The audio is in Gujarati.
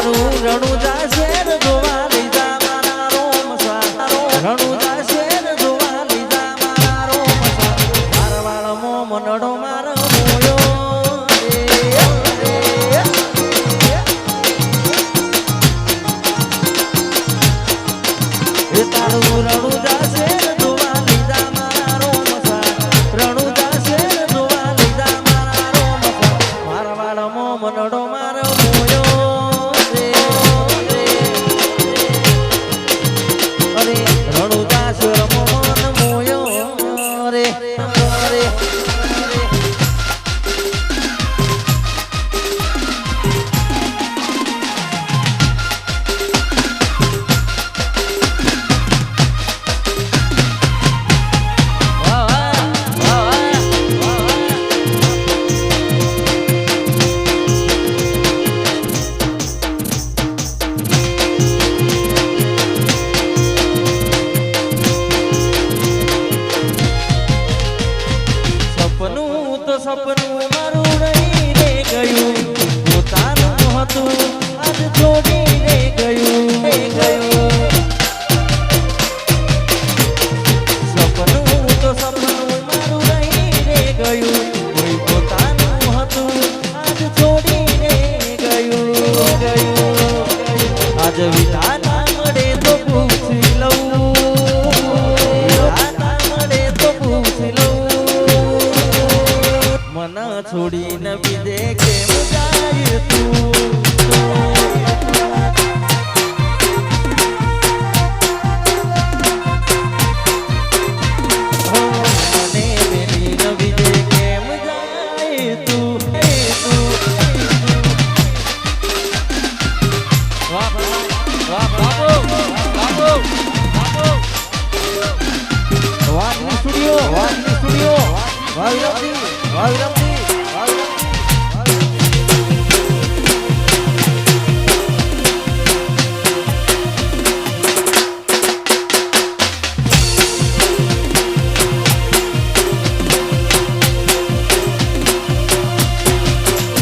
તારું રણું જાશે જોવા લઈ જા મારા રોમ સ્વા રણું જાશે જોવા લઈ જા મારા રોમ સ્વા મારવાળ મો મનડો મારો મોયો તારું રણું જાશે જોવા લઈ જા મારા રોમ સ્વા રણું જાશે જોવા લઈ જા મારા રોમ સ્વા મારવાળ મો મનડો મારો મોયો સપનું મારું રહી રે ગયું પોતાનું હતું આજ છોડી રે ગયું સપનું તો સપનું મારું રહી રે ગયું કોઈ પોતાનું હતું આજ છોડી રે ગયું આજ વિધાના મળે તો પૂછી લઉં છોડીને બીજે કેમ જાય તું મને મેલીને બીજે કેમ જાય તું વાહ વાહ બાબો વાહ સ્ટુડિયો વાહ